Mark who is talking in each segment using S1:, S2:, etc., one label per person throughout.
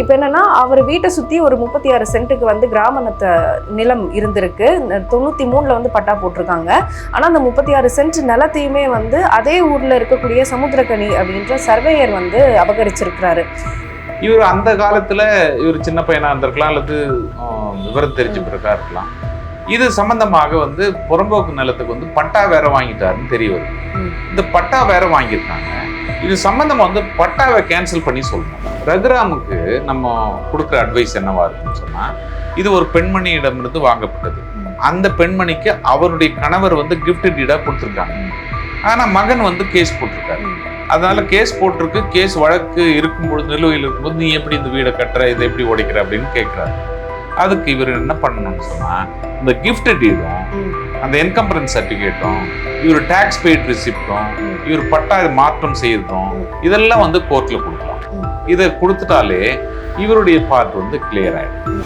S1: இப்போ என்னன்னா அவர் வீட்டை சுற்றி ஒரு 36 சென்ட்டுக்கு வந்து கிராமணத்தை நிலம் இருந்திருக்கு. 93 வந்து பட்டா போட்டிருக்காங்க. ஆனால் அந்த 36 சென்ட் நிலத்தையுமே வந்து அதே ஊரில் இருக்கக்கூடிய சமுத்திரக்கனி அப்படின்ற சர்வேயர் வந்து அபகரிச்சிருக்கிறாரு.
S2: இவர் அந்த காலத்துல இவர் சின்ன பையனா இருந்திருக்கலாம், அல்லது விவரம் தெரிஞ்சு பிறக்கா இருக்கலாம். இது சம்பந்தமாக வந்து புறம்போக்கு நிலத்துக்கு வந்து பட்டா வேற வாங்கிட்டாருன்னு தெரிய வருது. இந்த பட்டா வேற வாங்கியிருக்காங்க. இது சம்பந்தமா வந்து பட்டாவை கேன்சல் பண்ணி சொல்லணும். ரகுராமுக்கு நம்ம கொடுக்குற அட்வைஸ் என்னவா இருக்குன்னு சொன்னா, இது ஒரு பெண்மணியிடமிருந்து வாங்கப்பட்டது. அந்த பெண்மணிக்கு அவருடைய கணவர் வந்து கிஃப்ட் டீடா கொடுத்துருக்காங்க. ஆனா மகன் வந்து கேஸ் போட்டிருக்காரு. அதனால கேஸ் போட்டிருக்கு. கேஸ் வழக்கு இருக்கும்பொழுது, நிலுவையில் இருக்கும்போது நீ எப்படி இந்த வீடை கட்டுற, இதை எப்படி உடைக்கிற அப்படின்னு கேட்கிறாரு. அதுக்கு இவர் என்ன பண்ணணும்னு சொன்னா, இந்த கிஃப்ட் டீடும் அந்த என்கம்பரன்ஸ் சர்டிஃபிகேட்டும் இவர் டாக்ஸ் பெய்ட் ரிசிப்டும் இவர் பட்டா மாற்றம் செய்யறதும் இதெல்லாம் வந்து கோர்ட்ல கொடுக்கலாம். இதை கொடுத்துட்டாலே இவருடைய பார்ட் வந்து கிளியர் ஆயிடும்.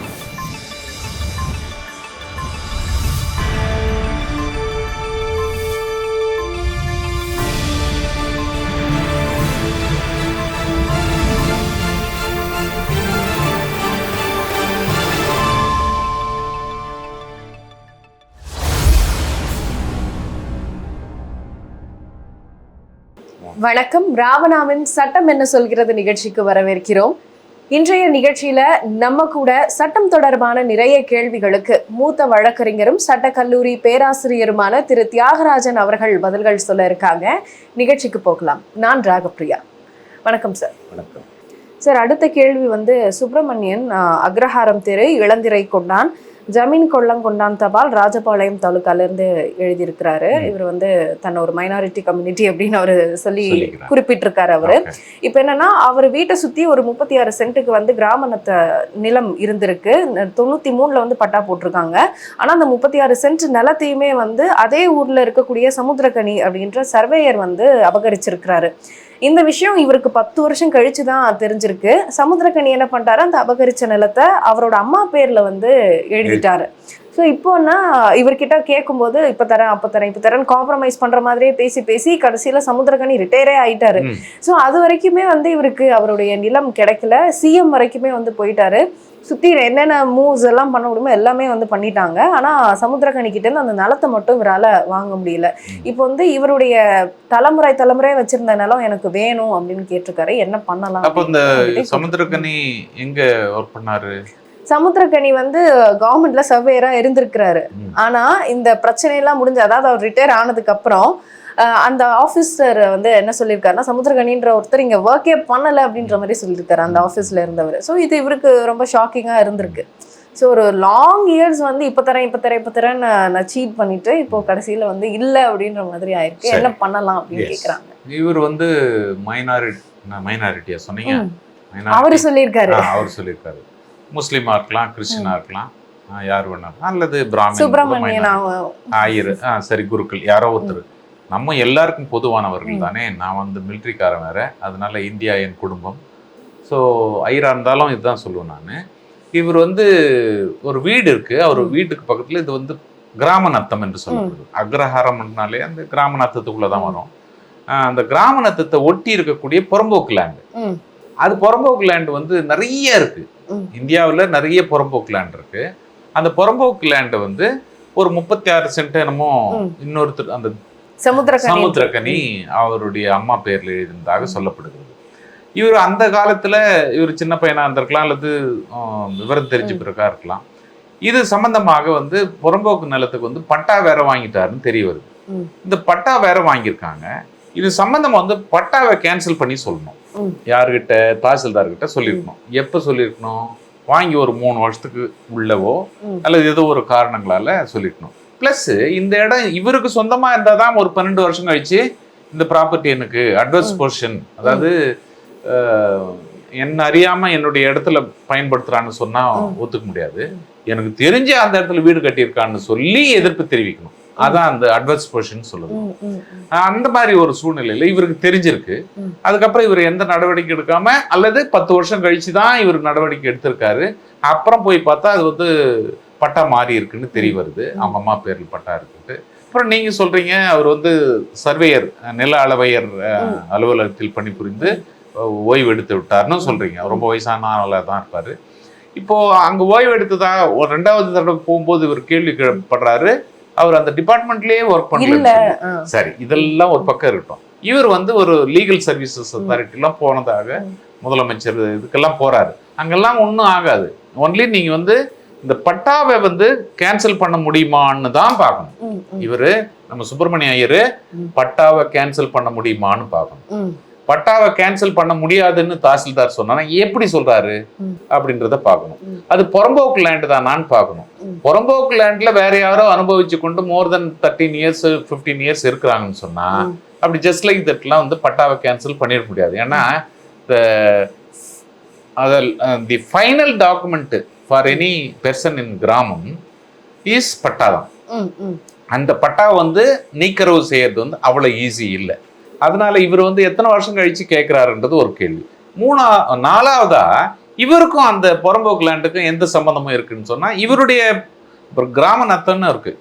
S1: வணக்கம். ராவணாவின் சட்டம் என்ன சொல்கிறது நிகழ்ச்சிக்கு வரவேற்கிறோம். இன்றைய நிகழ்ச்சியில நம்ம கூட சட்டம் தொடர்பான நிறைய கேள்விகளுக்கு மூத்த வழக்கறிஞரும் சட்டக்கல்லூரி பேராசிரியருமான திரு தியாகராஜன் அவர்கள் பதில்கள் சொல்ல இருக்காங்க. நிகழ்ச்சிக்கு போகலாம். நான் ராகப்பிரியா. வணக்கம் சார்.
S2: வணக்கம்
S1: சார். அடுத்த கேள்வி வந்து சுப்பிரமணியன், அக்ரஹாரம் தெரு, இளந்திரை கொண்டான், ஜமீன் கொள்ளங்கொண்டான் தபால், ராஜபாளையம் தாலுக்காலேருந்து எழுதியிருக்கிறாரு. இவர் வந்து தன்னை ஒரு மைனாரிட்டி கம்யூனிட்டி அப்படின்னு அவர் சொல்லி குறிப்பிட்டிருக்காரு. அவரு இப்போ என்னன்னா, அவர் வீட்டை சுற்றி ஒரு 36 சென்ட்டுக்கு வந்து கிராமணத்தை நிலம் இருந்திருக்கு. 93 வந்து பட்டா போட்டிருக்காங்க. ஆனால் அந்த 36 சென்ட் நிலத்தையுமே வந்து அதே ஊரில் இருக்கக்கூடிய சமுத்திரக்கனி அப்படின்ற சர்வேயர் வந்து அபகரிச்சிருக்கிறாரு. இந்த விஷயம் இவருக்கு 10 வருஷம் கழிச்சு தான் தெரிஞ்சிருக்கு. சமுத்திரக்கனி என்ன பண்ணிட்டாரு, அந்த அபகரிச்ச நிலத்தை அவரோட அம்மா பேர்ல வந்து எழுதிட்டாரு. ஸோ இப்போன்னா இவர்கிட்ட கேட்கும்போது இப்போ தரேன் அப்போ தரேன் இப்போ தரேன் காம்ப்ரமைஸ் பண்ற மாதிரியே பேசி பேசி கடைசியில சமுத்திரக்கனி ரிட்டையரே ஆயிட்டாரு. ஸோ அது வரைக்குமே வந்து இவருக்கு அவருடைய நிலம் கிடைக்கல. சிஎம் வரைக்குமே வந்து போயிட்டாரு. சுற்றி என்னென்ன மூவ்ஸ் எல்லாம் பண்ண முடியுமோ எல்லாமே வந்து பண்ணிட்டாங்க. ஆனால் சமுத்திரக்கனிக்கிட்டேருந்து அந்த நிலத்தை மட்டும் இவரால் வாங்க முடியல. இப்போ வந்து இவருடைய தலைமுறை வச்சிருந்த நிலம் எனக்கு வேணும் அப்படின்னு கேட்டிருக்காரு. என்ன பண்ணலாம்?
S2: அப்போ இந்த சமுத்திரக்கனி எங்க ஒர்க் பண்ணாரு?
S1: சமுத்திரக்கனி வந்து கவர்மெண்ட்ல சர்வேயரா இருந்திருக்கிறாரு. ஆனா இந்த பிரச்சனையெல்லாம் முடிஞ்சு, அதாவது அவர் ரிட்டையர் ஆனதுக்கு அப்புறம் அந்த ஆஃபீஸர் வந்து என்ன சொல்லியிருக்காருன்னா, சமுத்திரக்கனின்ற ஒருத்தர் இங்கே ஒர்க்கே பண்ணலை அப்படின்ற மாதிரி சொல்லியிருக்காரு அந்த ஆஃபீஸில் இருந்தவர். ஸோ இது இவருக்கு ரொம்ப ஷாக்கிங்காக இருந்திருக்கு. ஸோ ஒரு லாங் இயர்ஸ் வந்து இப்போ தரேன் நான் சீட் பண்ணிட்டு இப்போ கடைசியில் வந்து இல்லை அப்படின்ற மாதிரி ஆயிருக்கு. என்ன பண்ணலாம் அப்படின்னு கேட்குறாங்க.
S2: இவர் வந்து மைனாரிட்டியா சொன்னீங்க?
S1: அவரு சொல்லியிருக்காரு.
S2: அவர் சொல்லியிருக்காரு. முஸ்லீமா இருக்கலாம், கிறிஸ்டினா இருக்கலாம், யார் வேணாலும், அல்லது பிராமணன்,
S1: சுப்பிரமணியன்,
S2: ஆயர், சரி, குருக்கள், யாரோ ஒருத்தர். நம்ம எல்லாருக்கும் பொதுவானவர்கள் தானே. நான் வந்து மிலிட்ரிக்காரன் வேற, அதனால இந்தியா என் குடும்பம். ஸோ ஐயரா இருந்தாலும் இதுதான் சொல்லுவேன் நான். இவர் வந்து ஒரு வீடு இருக்கு, அவர் வீட்டுக்கு பக்கத்துல இது வந்து கிராம நத்தம் என்று சொல்லப்படுது. அக்ரஹாரம்னாலே அந்த கிராம நத்தத்துக்குள்ளதான் வரும். அந்த கிராம நத்தத்தை ஒட்டி இருக்கக்கூடிய புறம்போக்கு லேண்டு. அது புறம்போக்கு லேண்டு வந்து நிறைய இருக்கு. இந்தியாவில் நிறைய புறம்போக்கு லேண்ட் இருக்கு. அந்த புறம்போக்கு லேண்டு வந்து ஒரு 36 சென்ட் என்னமோ இன்னொருத்தர் அந்த சமுத்திரக்கனி அவருடைய அம்மா பேர்ல எழுதினதாக சொல்லப்படுகிறது. இவர் அந்த காலத்துல இவர் சின்ன பையனா இருந்திருக்கலாம், அல்லது விவரம் தெரிஞ்சு பிறக்கா இருக்கலாம். இது சம்பந்தமாக வந்து புறம்போக்கு நிலத்துக்கு வந்து பட்டா வேற வாங்கிட்டாருன்னு தெரிய வருது. இந்த பட்டா வேற வாங்கியிருக்காங்க. இது சம்பந்தமா வந்து பட்டாவை கேன்சல் பண்ணி சொல்லணும். யாருகிட்ட? தாசில்தார்கிட்ட சொல்லியிருக்கணும். எப்ப சொல்லியிருக்கணும்? வாங்கி ஒரு 3 வருஷத்துக்கு உள்ளவோ அல்லது ஏதோ ஒரு காரணங்களால சொல்லியிருக்கணும். பிளஸ் இந்த இடம் இவருக்கு சொந்தமா இருந்தாதான் ஒரு 12 வருஷம் கழிச்சு இந்த ப்ராப்பர்ட்டி எனக்கு அட்வர்ஸ் பொசிஷன், அதாவது என்ன அறியாம என்னுடைய இடத்துல பயன்படுத்துறான்னு சொன்னா ஒத்துக்க முடியாது. எனக்கு தெரிஞ்ச அந்த இடத்துல வீடு கட்டியிருக்கான்னு சொல்லி எதிர்ப்பு தெரிவிக்கணும். அதான் அந்த அட்வர்ஸ் பொசிஷன் சொல்லுது. அந்த மாதிரி ஒரு சூழ்நிலையில இவருக்கு தெரிஞ்சிருக்கு. அதுக்கப்புறம் இவர் எந்த நடவடிக்கை எடுக்காம, அல்லது 10 வருஷம் கழிச்சுதான் இவர் நடவடிக்கை எடுத்திருக்காரு. அப்புறம் போய் பார்த்தா அது வந்து பட்டா மாறி இருக்குன்னு தெரிய வருது. அவங்க அம்மா பேர்ல பட்டா இருக்குது. அப்புறம் நீங்க சொல்றீங்க அவர் வந்து சர்வேயர், நில அளவையர் அலுவலகத்தில் பணிபுரிந்து ஓய்வு எடுத்து விட்டாருன்னு சொல்றீங்க. ரொம்ப வயசான ஆளாக தான் இருப்பாரு. இப்போ அங்க ஓய்வு எடுத்ததா ஒரு 2வது தடவை போகும்போது இவர் கேள்வி கேட்கப்படுறாரு, அவர் அந்த டிபார்ட்மெண்ட்லயே ஒர்க் பண்ணல. சரி, இதெல்லாம் ஒரு பக்கம் இருக்கட்டும். இவர் வந்து ஒரு லீகல் சர்வீசஸ் அத்தாரிட்டிலாம் போனதாக முதலமைச்சர் இதுக்கெல்லாம் போறாரு. அங்கெல்லாம் ஒன்றும் ஆகாது. ஒன்லி நீங்க வந்து இந்த பட்டாவை வந்து கேன்சல் பண்ண முடியுமான்னு தான் பார்க்கணும். இவரு நம்ம சுப்பிரமணிய ஐயர் பட்டாவை கேன்சல் பண்ண முடியுமான்னு பார்க்கணும். பட்டாவை கேன்சல் பண்ண முடியாதுன்னு தாசில்தார் சொன்னா எப்படி சொல்றாரு அப்படின்றத பார்க்கணும். அது புறம்போக்கு லேண்ட் தானான்னு பார்க்கணும். புறம்போக்கு லேண்ட்ல வேற யாரோ அனுபவிச்சு கொண்டு மோர் தென் 13 இயர்ஸ் 15 இயர்ஸ் இருக்கிறாங்கன்னு சொன்னா அப்படி ஜஸ்ட் லைக் தட்லாம் வந்து பட்டாவை கேன்சல் பண்ணிட முடியாது. ஏன்னா the final document for any person in கிராமம் இஸ் பட்டா தான். அந்த பட்டா வந்து நீக்கரவு செய்யறது வந்து அவ்வளவு ஈஸி இல்லை. அதனால இவர் வந்து எத்தனை வருஷம் கழிச்சு கேட்கிறாருன்றது ஒரு கேள்வி. 4வதா இவருக்கும் அந்த புறம்போக்கு லேண்டுக்கும் எந்த சம்பந்தமும் இருக்குன்னு சொன்னா இவருடைய கிராம நத்தம்னு இருக்கு.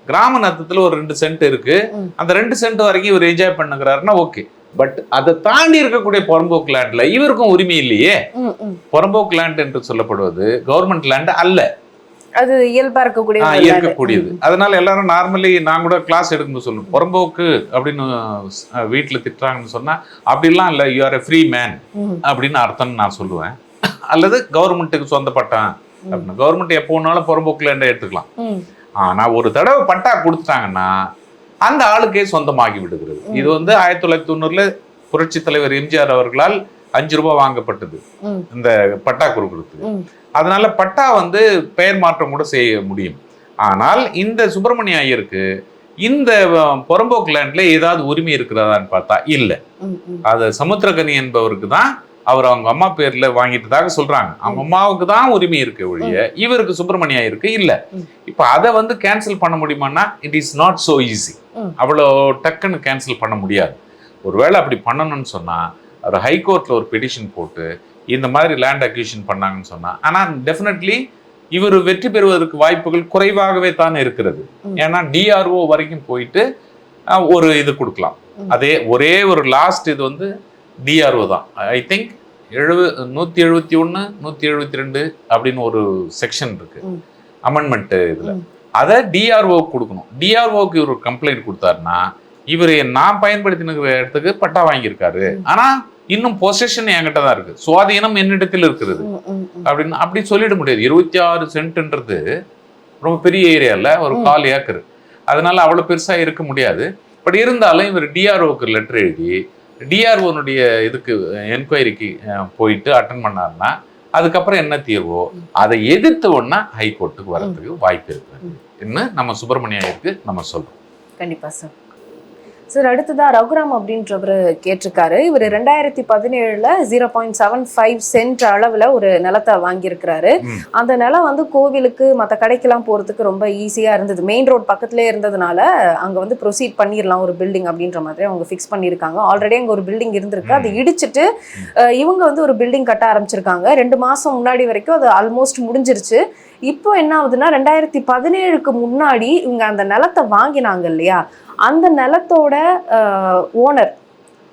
S2: கிராம நத்தத்துல ஒரு 2 சென்ட் இருக்கு. அந்த 2 சென்ட் வரைக்கும் இவர் என்ஜாய் பண்ணுகிறாருன்னா ஓகே. பட் அதை தாண்டி இருக்கக்கூடிய புறம்போக்கு லேண்ட்ல இவருக்கும் உரிமை இல்லையே. புறம்போக்கு லேண்ட் என்று சொல்லப்படுவது கவர்மெண்ட் லேண்ட் அல்ல,
S1: அது இயல்பா இருக்கக்கூடியது.
S2: அதனால எல்லாரும் நார்மலி நான் கூட கிளாஸ் எடுக்கணும்னு சொல்லுவேன். புறம்போக்கு அப்படின்னு வீட்டுல திட்டுறாங்கன்னு சொன்னா அப்படிலாம் இல்ல, you are a free man அப்படின்னு அர்த்தம்னு நான் சொல்லுவேன். அல்லது கவர்மெண்ட்டுக்கு சொந்தப்பட்டான் அப்படின்னு. கவர்மெண்ட் எப்போ வேணாலும் புறம்போக்கு லேண்டை எடுத்துக்கலாம். ஆனா ஒரு தடவை பட்டா கொடுத்துட்டாங்கன்னா அந்த ஆளுக்கே சொந்தமாகி விடுகிறது. இது வந்து 1990 புரட்சி தலைவர் எம்ஜிஆர் அவர்களால் 5 ரூபாய் வாங்கப்பட்டது இந்த பட்டா கொடுக்கறதுக்கு. அதனால பட்டா வந்து பெயர் மாற்றம் கூட செய்ய முடியும். ஆனால் இந்த சுப்பிரமணிய ஐயருக்கு இந்த புறம்போக்கு லேண்ட்ல ஏதாவது உரிமை இருக்கிறதான்னு பார்த்தா இல்ல. அது சமுத்திரகனி என்பவருக்கு தான் அவர் அவங்க அம்மா பேர்ல வாங்கிட்டதாக சொல்றாங்க. அவங்க அம்மாவுக்கு தான் உரிமை இருக்கு ஒழிய இவருக்கு சுப்பிரமணிய ஐயருக்கு இல்ல. இப்ப அதை வந்து கேன்சல் பண்ண முடியுமான்னா it is not so easy. அவ்வளோ டக்குன்னு கேன்சல் பண்ண முடியாது. ஒருவேளை அப்படி பண்ணணும்னு சொன்னா அவர் ஹைகோர்ட்ல ஒரு பெட்டிஷன் போட்டு இந்த மாதிரி லேண்ட் அக்யூஷன் பண்ணாங்கன்னு சொன்னா, ஆனா டெஃபினெட்லி இவர் வெற்றி பெறுவதற்கு வாய்ப்புகள் குறைவாகவே தான் இருக்கிறது. ஏன்னா டிஆர்ஓ வரைக்கும் போயிட்டு ஒரு இது கொடுக்கலாம். அதே ஒரே ஒரு லாஸ்ட் இது வந்து டிஆர்ஓ தான். ஐ திங்க் 171 172 அப்படின்னு ஒரு செக்ஷன் இருக்கு அமெண்ட்மெண்ட் இதுல. அதை டிஆர்ஓ கொடுக்கணும். டிஆர்ஓக்கு இவர் கம்ப்ளைண்ட் கொடுத்தாருன்னா இவர் நான் பயன்படுத்தின இடத்துக்கு பட்டா வாங்கியிருக்காரு, ஆனா இன்னும் பொசஷன் என்கிட்ட தான் இருக்கு, சுவாதீனம் என்னிடத்தில் இருக்கிறது அப்படின்னு அப்படி சொல்லிட முடியாது. 26 சென்ட்ன்றது ரொம்ப பெரிய ஏரியால ஒரு 1/4 ஏக்கர். அதனால அவ்வளவு பெருசா இருக்க முடியாது. பட் இருந்தாலும் இவர் டிஆர்ஓக்கு லெட்டர் எழுதி டிஆர்ஓனுடைய இதுக்கு என்கொயரிக்கு போயிட்டு அட்டன் பண்ணாருன்னா அதுக்கப்புறம் என்ன தீர்வோ அதை எதிர்த்து ஒன்னா ஹைகோர்ட்டுக்கு வர்றதுக்கு வாய்ப்பு இருக்கு இன்னும் நம்ம சுப்பிரமணிய ஐயருக்கு நம்ம சொல்றோம்.
S1: கண்டிப்பா சார். சார் அடுத்ததா ரகுராம் அப்படின்றவர் கேட்டிருக்காரு. இவர் 2017 0.75 சென்ட் அளவுல ஒரு நிலத்தை வாங்கியிருக்கிறாரு. அந்த நிலம் வந்து கோவிலுக்கு மற்ற கடைக்கெல்லாம் போறதுக்கு ரொம்ப ஈஸியா இருந்தது. மெயின் ரோட் பக்கத்துலேயே இருந்ததுனால அங்க வந்து ப்ரொசீட் பண்ணிடலாம் ஒரு பில்டிங் அப்படின்ற மாதிரி அவங்க ஃபிக்ஸ் பண்ணியிருக்காங்க. ஆல்ரெடி அங்க ஒரு பில்டிங் இருந்திருக்கு, அதை இடிச்சிட்டு இவங்க வந்து ஒரு பில்டிங் கட்ட ஆரம்பிச்சிருக்காங்க. 2 மாசம் முன்னாடி வரைக்கும் அது ஆல்மோஸ்ட் முடிஞ்சிருச்சு. இப்போ என்ன ஆகுதுன்னா 2017க்கு முன்னாடி இவங்க அந்த நிலத்தை வாங்கினாங்க இல்லையா, அந்த நிலத்தோட ஓனர்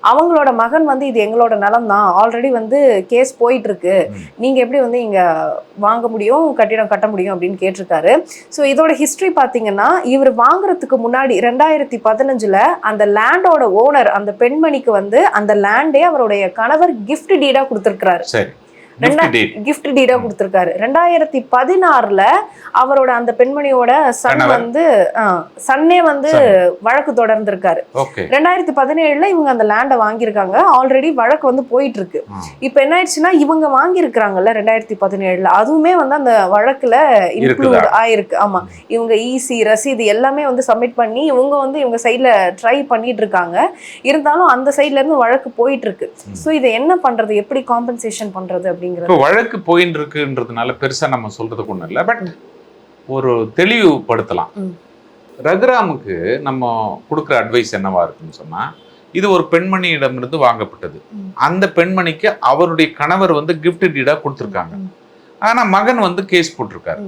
S1: அவங்களோட மகன் வந்து இது எங்களோட நிலம் தான், ஆல்ரெடி வந்து கேஸ் போயிட்டு இருக்கு, நீங்க எப்படி வந்து இங்க வாங்க முடியும், கட்டிடம் கட்ட முடியும் அப்படின்னு கேட்டிருக்காரு. ஸோ இதோட ஹிஸ்டரி பார்த்தீங்கன்னா இவர் வாங்குறதுக்கு முன்னாடி 2015 அந்த லேண்டோட ஓனர் அந்த பெண்மணிக்கு வந்து அந்த லேண்டே அவருடைய கணவர் கிஃப்ட் டீடா கொடுத்துருக்காரு. கிஃப்ட் டீடா கொடுத்திருக்காரு. 2016 அவரோட அந்த பெண்மணியோட சன்னே வந்து வழக்கு தொடர்ந்திருக்காரு. 2017 இவங்க அந்த லேண்டை வாங்கியிருக்காங்க. ஆல்ரெடி வழக்கு வந்து போயிட்டு இருக்கு. இப்ப என்ன ஆயிடுச்சுன்னா இவங்க வாங்கியிருக்கிறாங்கல்ல 2017 அதுவுமே வந்து அந்த வழக்குல இன்க்ளூட் ஆயிருக்கு. ஆமா, இவங்க ஈசி ரசீது எல்லாமே வந்து சப்மிட் பண்ணி இவங்க வந்து இவங்க சைட்ல ட்ரை பண்ணிட்டு இருக்காங்க. இருந்தாலும் அந்த சைட்ல இருந்து வழக்கு போயிட்டு இருக்கு. ஸோ இதை என்ன பண்றது, எப்படி காம்பன்சேஷன் பண்றது அப்படி
S2: வழக்கு போயின்னு இருக்குன்றதுனால பெருசா நம்ம சொல்றதுக்கு ஒண்ணும் இல்லை. பட் ஒரு தெளிவுபடுத்தலாம். ரகுராமுக்கு நம்ம கொடுக்குற அட்வைஸ் என்னவா இருக்குன்னு சொன்னா, இது ஒரு பெண்மணியிடமிருந்து வாங்கப்பட்டது. அந்த பெண்மணிக்கு அவருடைய கணவர் வந்து கிஃப்ட் டீடா கொடுத்துருக்காங்க. ஆனா மகன் வந்து கேஸ் போட்டிருக்காரு.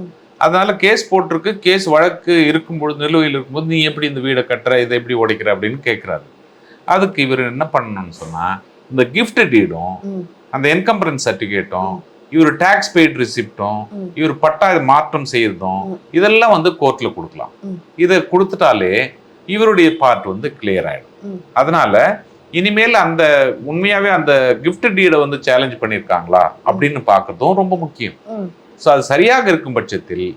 S2: அதனால கேஸ் போட்டிருக்கு. கேஸ் வழக்கு இருக்கும்பொழுது நிலுவையில் இருக்கும்போது நீ எப்படி இந்த வீடை கட்டுற, இதை எப்படி உடைக்கிற அப்படின்னு கேட்கிறாரு. அதுக்கு இவர் என்ன பண்ணணும்னு சொன்னா இந்த கிஃப்ட் டீடும் அந்த என்கம்பரன்ஸ் சர்டிஃபிகேட்டும் இவர் டாக்ஸ் பெய்ட் ரிசிப்டும் இவர் பட்டா மாற்றம் செய்யறதும் இதெல்லாம் வந்து கோர்ட்ல கொடுக்கலாம். இதை கொடுத்துட்டாலே இவருடைய பார்ட் வந்து கிளியர் ஆயிடும். அதனால இனிமேல் அந்த உண்மையாவே அந்த கிஃப்ட் டீடை வந்து சேலஞ்ச் பண்ணியிருக்காங்களா அப்படின்னு பார்க்கறதும் ரொம்ப முக்கியம். ஸோ அது சரியாக இருக்கும் பட்சத்தில்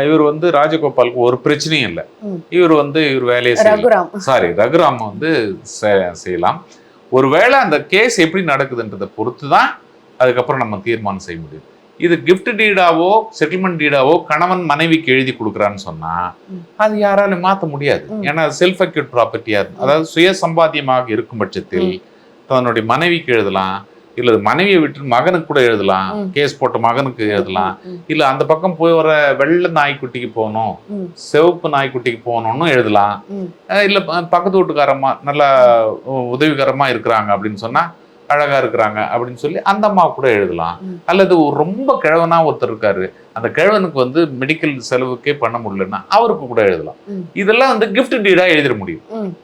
S2: இவர் வந்து ராஜகோபாலுக்கு ஒரு பிரச்சனையும் இல்லை. இவர் வந்து இவர் வேலையை ரகுராம் வந்து செய்யலாம். ஒருவேளை அந்த கேஸ் எப்படி நடக்குதுன்றதை பொறுத்து தான் அதுக்கப்புறம் நம்ம தீர்மானம் செய்ய முடியும். இது கிஃப்ட் டீடாவோ செட்டில்மெண்ட் டீடாவோ கணவன் மனைவிக்கு எழுதி கொடுக்குறான்னு சொன்னா அது யாராலும் மாற்ற முடியாது. ஏன்னா செல்ஃப் அக்யூட் ப்ராப்பர்ட்டியா அதாவது சுய சம்பாத்தியமாக இருக்கும் பட்சத்தில் தன்னுடைய மனைவிக்கு எழுதலாம், இல்ல மனைவியை விட்டு மகனுக்கு கூட எழுதலாம், கேஸ் போட்ட மகனுக்கு எழுதலாம், இல்ல அந்த பக்கம் போய் வர வெள்ளை நாய்க்குட்டிக்கு போகணும், சிவப்பு நாய்க்குட்டிக்கு போகணும்னு எழுதலாம், இல்ல பக்கத்து வீட்டுக்காரமா நல்லா உதவிகரமா இருக்கிறாங்க அப்படின்னு சொன்னா அழகா இருக்கிறாங்க அப்படின்னு சொல்லி அந்த அம்மா கூட எழுதலாம். அல்லது ரொம்ப கிழவனா ஒருத்தர் இருக்காரு, அந்த கிழவனுக்கு வந்து மெடிக்கல் செலவுக்கே பண்ண முடியலன்னா அவருக்கு கூட எழுதலாம். இதெல்லாம் வந்து கிஃப்ட் டீடா எழுதிட முடியும்.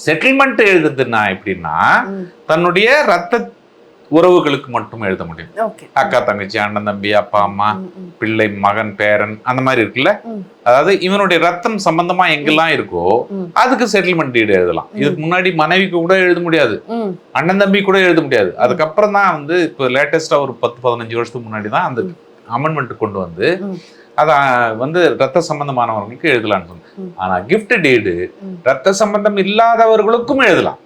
S2: செட்டில்மெண்ட் எழுதுதுன்னா எப்படின்னா தன்னுடைய ரத்த உறவுகளுக்கு மட்டும் எழுத முடியும். அக்கா தங்கச்சி அண்ணன் தம்பி அப்பா அம்மா பிள்ளை மகன் பேரன் அந்த மாதிரி இருக்குல்ல, அதாவது இவனுடைய ரத்தம் சம்பந்தமா எங்கெல்லாம் இருக்கோ அதுக்கு செட்டில்மெண்ட் டீடு எழுதலாம். இதுக்கு முன்னாடி மனைவிக்கு கூட எழுத முடியாது, அண்ணன் தம்பி கூட எழுத முடியாது. அதுக்கப்புறம் தான் வந்து இப்போ லேட்டஸ்டா ஒரு 10-15 வருஷத்துக்கு முன்னாடி தான் அந்த அமெண்ட்மெண்ட் கொண்டு வந்து அதை வந்து ரத்த சம்பந்தமானவர்களுக்கு எழுதலாம்னு சொன்னேன். ஆனா கிஃப்ட் டீடு ரத்த சம்பந்தம் இல்லாதவர்களுக்கும் எழுதலாம்.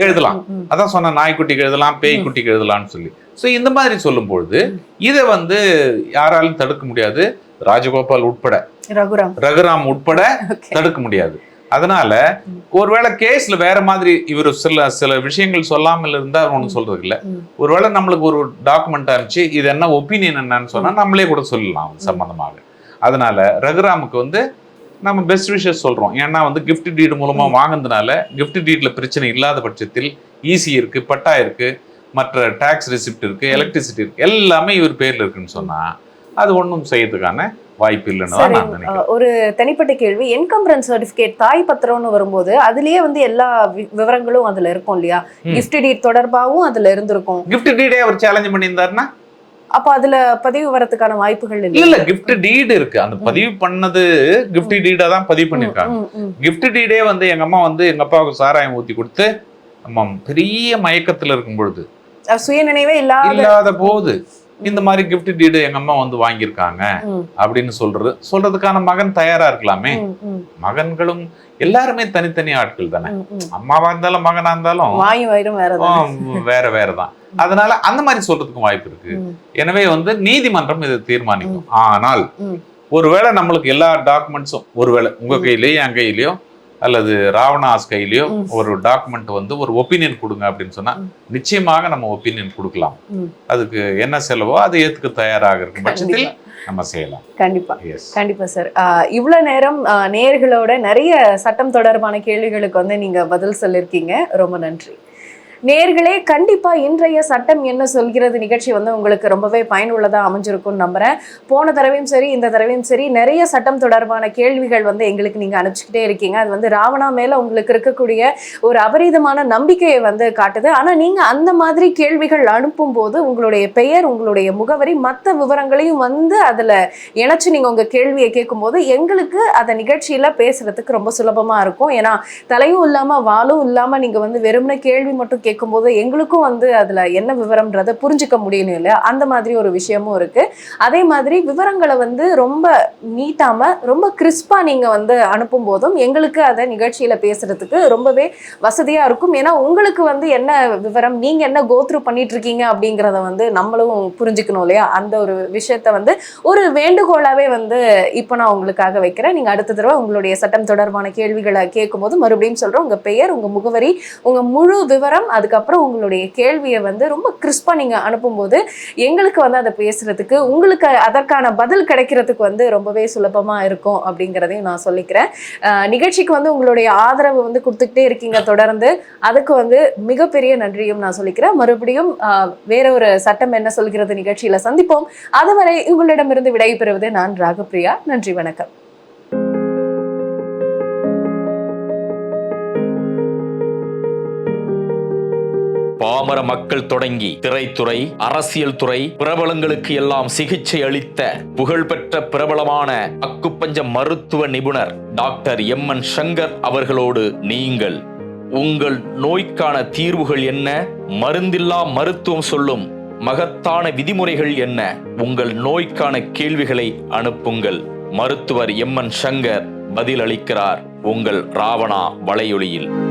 S2: எழுதலாம். அதான் சொன்ன நாய்க்குட்டிக்கு எழுதலாம், பேய் குட்டிக்கு எழுதலாம்னு சொல்லி. சோ இந்த மாதிரி சொல்லும் பொழுது இதை வந்து யாராலும் தடுக்க முடியாது. ராஜகோபால் உட்பட ரகுராம் உட்பட தடுக்க முடியாது. அதனால ஒருவேளை கேஸ்ல வேற மாதிரி இவர் சில விஷயங்கள் சொல்லாமல் இருந்தா ஒண்ணு சொல்றது இல்ல. ஒருவேளை நம்மளுக்கு ஒரு டாக்குமெண்ட் அனுப்பிச்சு இது என்ன ஒப்பீனியன் என்னன்னு சொன்னா நம்மளே கூட சொல்லலாம் சம்பந்தமாக. அதனால ரகுராமுக்கு வந்து நம்ம பெஸ்ட் விஷஸ் சொல்றோம். ஏன்னா வந்து கிஃப்ட் டீடு மூலமா வாங்கினதுனால கிஃப்ட் டீட்ல பிரச்சனை இல்லாத பட்சத்தில் ஈசி இருக்கு, பட்டா இருக்கு, மற்ற டாக்ஸ் ரெசிப்ட் இருக்கு, எலக்ட்ரிசிட்டி இருக்கு, எல்லாமே இவர் பேர்ல இருக்குன்னு சொன்னா அது ஒன்றும் செய்யறதுக்கான வாய்ப்பு இல்லைன்னு.
S1: ஒரு தனிப்பட்ட கேள்வி, என்கம்பரன்ஸ் சர்டிபிகேட் தாய் பத்திரம்னு வரும்போது அதுலயே வந்து எல்லா விவரங்களும் அதுல இருக்கும் இல்லையா? கிஃப்ட் டீட் தொடர்பாகவும் அதுல இருந்திருக்கும்.
S2: கிஃப்ட் டீடே அவர் சேலஞ்ச் பண்ணியிருந்தாருன்னா
S1: அப்ப அதுல பதிவு வரதுக்கான வாய்ப்புகள்
S2: இல்ல. கிஃப்ட் டீடு இருக்கு, அந்த பதிவு பண்ணது கிஃப்ட் டீடா தான் பதிவு பண்ணிருக்காங்க. கிஃப்ட் டீடே வந்து எங்க அம்மா வந்து எங்க அப்பாவுக்கு சாராயம் ஊத்தி கொடுத்து அம்மா பெரிய மயக்கத்துல இருக்கும் பொழுது
S1: சுயநினைவே
S2: இல்லாத போது இந்த மாதிரி கிஃப்ட் டீடு எங்க அம்மா வந்து வாங்கியிருக்காங்க அப்படின்னு சொல்றதுக்கான மகன் தயாரா இருக்கலாமே. மகன்களும் எல்லாருமே தனித்தனி ஆட்கள் தானே, அம்மாவா இருந்தாலும் மகனா இருந்தாலும் வேற வேறதான். அதனால அந்த மாதிரி சொல்றதுக்கும் வாய்ப்பு இருக்கு. எனவே வந்து நீதிமன்றம் இதை தீர்மானிக்கும். ஆனால் ஒருவேளை நம்மளுக்கு எல்லா டாக்குமெண்ட்ஸும் ஒருவேளை உங்க கையிலயோ என் கையிலயோ அல்லது ராவணாஸ் கையிலயோ ஒரு டாக்குமெண்ட் வந்து ஒரு ஒப்பீனியன் கொடுங்க அப்படின்னு சொன்னா நிச்சயமாக நம்ம ஒப்பீனியன் கொடுக்கலாம். அதுக்கு என்ன செலவோ அதை ஏத்துக்க தயாராக இருக்கும் பட்சத்தில் நம்ம செய்யலாம்.
S1: கண்டிப்பா கண்டிப்பா சார். இவ்வளவு நேரம் நேயர்களோட நிறைய சட்டம் தொடர்பான கேள்விகளுக்கு வந்து நீங்க பதில் சொல்லியிருக்கீங்க. ரொம்ப நன்றி. நேயர்களே, கண்டிப்பா இன்றைய சட்டம் என்ன சொல்கிறது நிகழ்ச்சி வந்து உங்களுக்கு ரொம்பவே பயனுள்ளதா அமைஞ்சிருக்கும்னு நம்புறேன். போன தடவையும் சரி இந்த தடவையும் சரி நிறைய சட்டம் தொடர்பான கேள்விகள் வந்து எங்களுக்கு நீங்க அனுப்பிச்சுக்கிட்டே இருக்கீங்க. அது வந்து ராவணா மேல உங்களுக்கு இருக்கக்கூடிய ஒரு அபரீதமான நம்பிக்கையை வந்து காட்டுது. ஆனா நீங்க அந்த மாதிரி கேள்விகள் அனுப்பும் போது உங்களுடைய பெயர், உங்களுடைய முகவரி, மற்ற விவரங்களையும் வந்து அதுல இணைச்சு நீங்க உங்க கேள்வியை கேட்கும் போது எங்களுக்கு அதை நிகழ்ச்சியில பேசுறதுக்கு ரொம்ப சுலபமா இருக்கும். ஏன்னா தலையும் இல்லாம வாலும் இல்லாம நீங்க வந்து வெறுமனே கேள்வி மட்டும் கேட்கும்போது எங்களுக்கும் வந்து அதுல என்ன விவரம்ன்றதை புரிஞ்சுக்க முடியணும் இல்லையா? அந்த மாதிரி ஒரு விஷயமும் இருக்கு. அதே மாதிரி விவரங்களை வந்து ரொம்ப நீட்டாம ரொம்ப கிறிஸ்பா நீங்க வந்து அனுப்பும் போதும் எங்களுக்கு அதை நிகழ்ச்சியில பேசுறதுக்கு ரொம்பவே வசதியா இருக்கும். ஏன்னா உங்களுக்கு வந்து என்ன விவரம், நீங்க என்ன கோத்ரூ பண்ணிட்டு இருக்கீங்க அப்படிங்கிறத வந்து நம்மளும் புரிஞ்சுக்கணும் இல்லையா? அந்த ஒரு விஷயத்த வந்து ஒரு வேண்டுகோளாவே வந்து இப்போ நான் உங்களுக்காக வைக்கிறேன். நீங்க அடுத்த தடவை உங்களுடைய சட்டம் தொடர்பான கேள்விகளை கேட்கும்போது மறுபடியும் சொல்றோம், உங்க பெயர், உங்க முகவரி, உங்க முழு விவரம், அதுக்கப்புறம் உங்களுடைய கேள்வியை வந்து ரொம்ப கிறிஸ்பா நீங்க அனுப்பும்போது எங்களுக்கு வந்து அதை பேசுறதுக்கு உங்களுக்கு அதற்கான பதில் கிடைக்கிறதுக்கு வந்து ரொம்பவே சுலபமா இருக்கும் அப்படிங்கிறதையும் நான் சொல்லிக்கிறேன். நிகழ்ச்சிக்கு வந்து உங்களுடைய ஆதரவு வந்து கொடுத்துக்கிட்டே இருக்கீங்க தொடர்ந்து. அதுக்கு வந்து மிகப்பெரிய நன்றியும் நான் சொல்லிக்கிறேன். மறுபடியும் வேற ஒரு சட்டம் என்ன சொல்கிறது நிகழ்ச்சியில சந்திப்போம். அதுவரை உங்களிடமிருந்து விடைபெறுவது நான் ராகப்பிரியா. நன்றி, வணக்கம்.
S3: பாமர மக்கள் தொடங்கி திரைத்துறை, அரசியல் துறை பிரபலங்களுக்கு எல்லாம் சிகிச்சை அளித்த புகழ்பெற்ற பிரபலமான அக்குப்பஞ்ச மருத்துவ நிபுணர் டாக்டர் எம்.என். சங்கர் அவர்களோடு நீங்கள் உங்கள் நோய்க்கான தீர்வுகள் என்ன, மருந்தில்லா மருத்துவம் சொல்லும் மகத்தான விதிமுறைகள் என்ன, உங்கள் நோய்க்கான கேள்விகளை அனுப்புங்கள். மருத்துவர் எம்.என். சங்கர் பதிலளிக்கிறார் உங்கள் ராவணா வலையொலியில்.